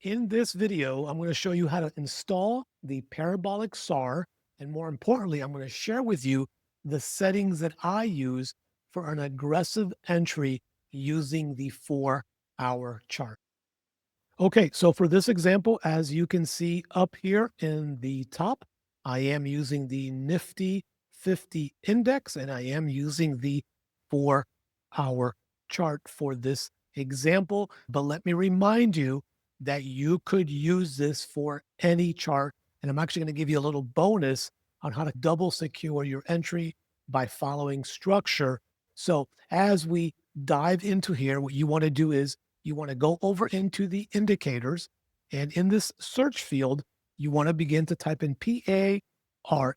In this video, I'm going to show you how to install the Parabolic SAR, and more importantly, I'm going to share with you the settings that I use for an aggressive entry using the 4-hour chart. Okay, so for this example, as you can see up here in the top, I am using the Nifty 50 index, and I am using the 4-hour chart for this example. But let me remind you that you could use this for any chart. And I'm actually going to give you a little bonus on how to double secure your entry by following structure. So as we dive into here, what you want to do is you want to go over into the indicators, and in this search field, you want to begin to type in PARA,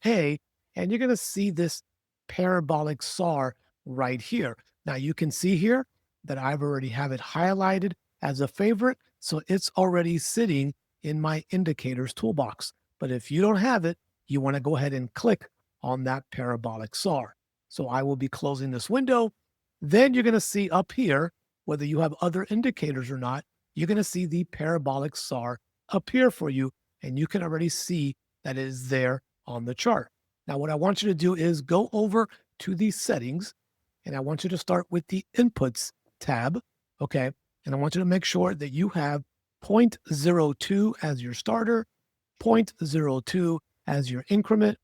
and you're going to see this parabolic SAR right here. Now you can see here that I've already have it highlighted as a favorite, so it's already sitting in my indicators toolbox. But if you don't have it, you want to go ahead and click on that parabolic SAR. So I will be closing this window. Then you're going to see up here, whether you have other indicators or not, you're going to see the parabolic SAR appear for you, and you can already see that it is there on the chart. Now, what I want you to do is go over to the settings, and I want you to start with the inputs tab, okay? And I want you to make sure that you have 0.02 as your starter, 0.02 as your increment,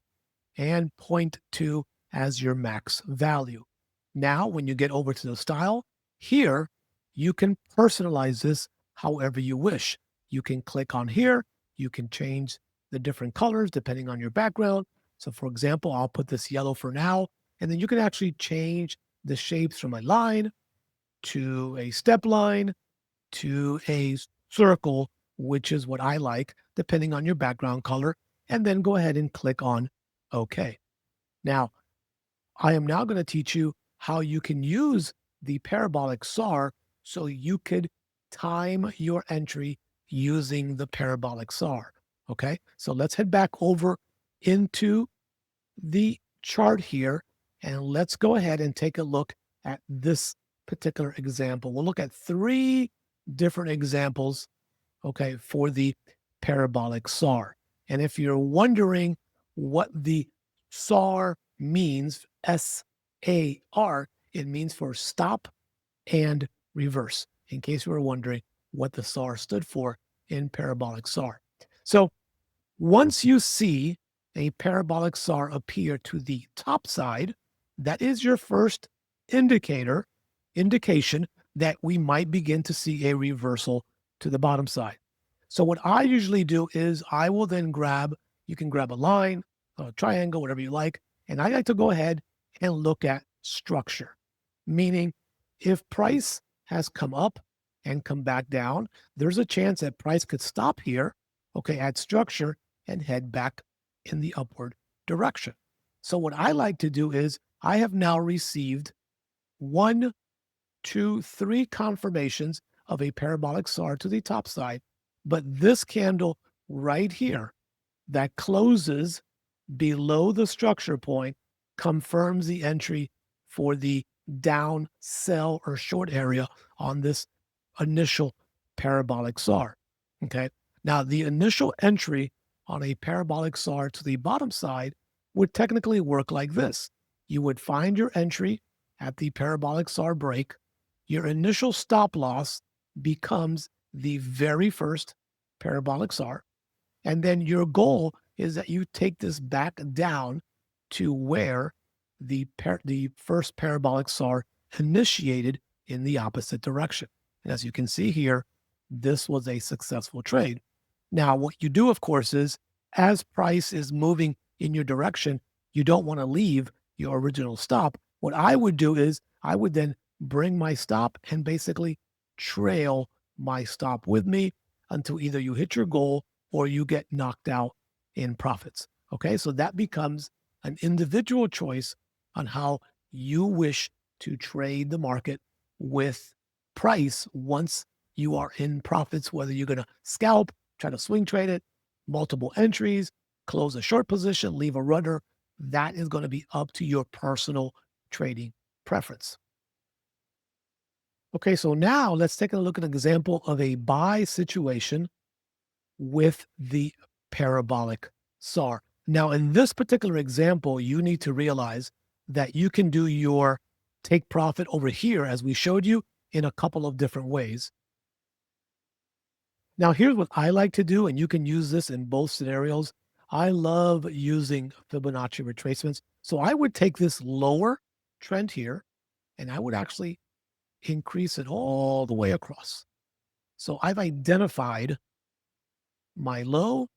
and zero point 0.2 as your max value. Now, when you get over to the style, here, you can personalize this however you wish. You can click on here. You can change the different colors depending on your background. So for example, I'll put this yellow for now, and then you can actually change the shapes from a line to a step line to a circle, which is what I like, depending on your background color, and then go ahead and click on OK. Now, I am now going to teach you how you can use the parabolic SAR so you could time your entry using the parabolic SAR. Okay, so let's head back over into the chart here, and let's go ahead and take a look at this particular example. We'll look at 3 different examples, okay, for the parabolic SAR. And if you're wondering what the SAR means, SAR, it means for stop and reverse, in case you were wondering what the SAR stood for in parabolic SAR. So once you see a parabolic SAR appear to the top side, that is your first indication that we might begin to see a reversal to the bottom side. So what I usually do is I will then you can grab a line, a triangle, whatever you like, and I like to go ahead and look at structure, meaning if price has come up and come back down, there's a chance that price could stop here, okay, at structure and head back in the upward direction. So what I like to do is I have now received 1, 2, 3 confirmations of a parabolic SAR to the top side, but this candle right here that closes below the structure point confirms the entry for the down sell or short area on this initial parabolic SAR. Okay. Now, the initial entry on a parabolic SAR to the bottom side would technically work like this. You would find your entry at the parabolic SAR break. Your initial stop loss becomes the very first parabolic SAR. And then your goal is that you take this back down to where the first parabolic SAR initiated in the opposite direction. And as you can see here, this was a successful trade. Now, what you do, of course, is as price is moving in your direction, you don't want to leave your original stop. What I would do is I would then bring my stop and basically trail my stop with me until either you hit your goal or you get knocked out in profits. Okay, so that becomes an individual choice on how you wish to trade the market with price once you are in profits, whether you're going to scalp, try to swing trade it, multiple entries, close a short position, leave a rudder. That is going to be up to your personal trading preference. Okay, so now let's take a look at an example of a buy situation with the parabolic SAR. Now, in this particular example, you need to realize that you can do your take profit over here, as we showed you, in a couple of different ways. Now, here's what I like to do, and you can use this in both scenarios. I love using Fibonacci retracements. So I would take this lower trend here, and I would actually increase it all the way across. So I've identified my low,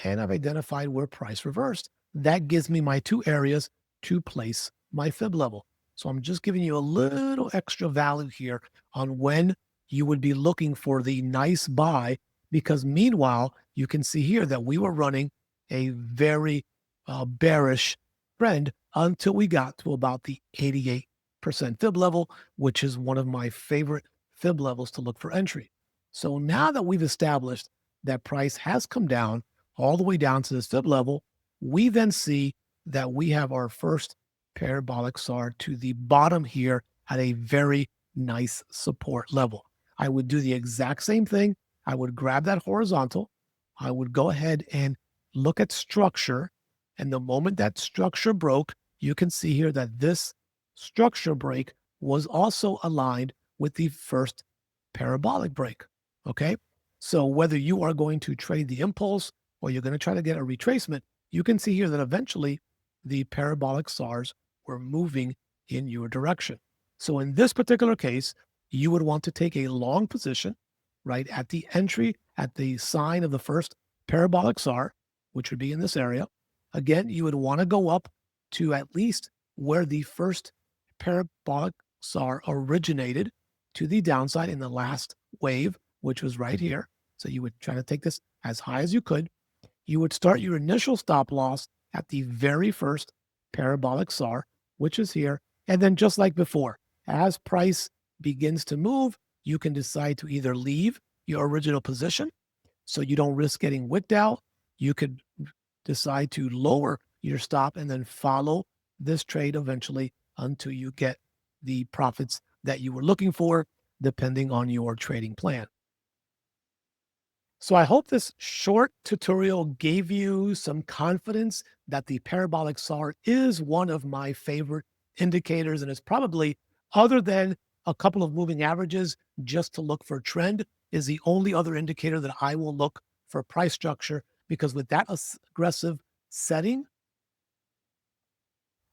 and I've identified where price reversed. That gives me my two areas to place my fib level. So I'm just giving you a little extra value here on when you would be looking for the nice buy, because meanwhile, you can see here that we were running a very bearish trend until we got to about the 88% fib level, which is one of my favorite fib levels to look for entry. So now that we've established that price has come down all the way down to this fib level, we then see that we have our first parabolic SAR to the bottom here at a very nice support level. I would do the exact same thing. I would grab that horizontal. I would go ahead and look at structure. And the moment that structure broke, you can see here that this structure break was also aligned with the first parabolic break. Okay. So whether you are going to trade the impulse or you're going to try to get a retracement, you can see here that eventually the parabolic SARs were moving in your direction. So in this particular case, you would want to take a long position right at the entry, at the sign of the first parabolic SAR, which would be in this area. Again, you would want to go up to at least where the first parabolic SAR originated to the downside in the last wave, which was right here. So you would try to take this as high as you could. You would start your initial stop loss at the very first parabolic SAR, which is here. And then just like before, as price begins to move, you can decide to either leave your original position so you don't risk getting wicked out. You could decide to lower your stop and then follow this trade eventually until you get the profits that you were looking for, depending on your trading plan. So I hope this short tutorial gave you some confidence that the parabolic SAR is one of my favorite indicators, and it's probably, other than a couple of moving averages, just to look for trend, is the only other indicator that I will look for price structure, because with that aggressive setting,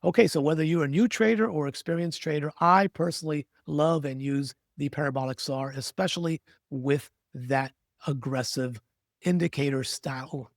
okay, so whether you're a new trader or experienced trader, I personally love and use the parabolic SAR, especially with that aggressive indicator style.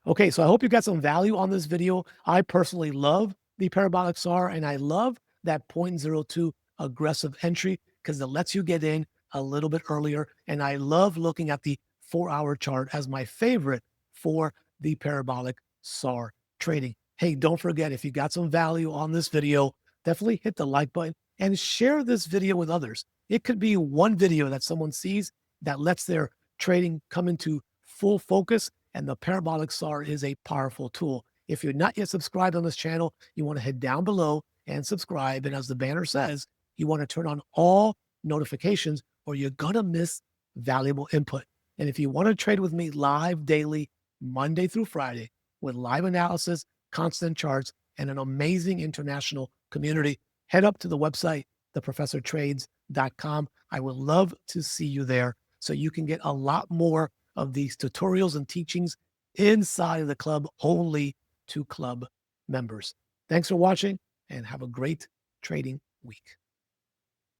Okay, so I hope you got some value on this video. I personally love the parabolic SAR, and I love that 0.02 aggressive entry because it lets you get in a little bit earlier. And I love looking at the 4-hour chart as my favorite for the parabolic SAR trading. Hey, don't forget, if you got some value on this video, definitely hit the like button and share this video with others. It could be one video that someone sees that lets their trading come into full focus, and the parabolic SAR is a powerful tool. If you're not yet subscribed on this channel, you want to head down below and subscribe. And as the banner says, you want to turn on all notifications or you're going to miss valuable input. And if you want to trade with me live daily, Monday through Friday, with live analysis, constant charts, and an amazing international community, head up to the website, theprofessortrades.com. I would love to see you there so you can get a lot more of these tutorials and teachings inside of the club, only to club members. Thanks for watching and have a great trading week.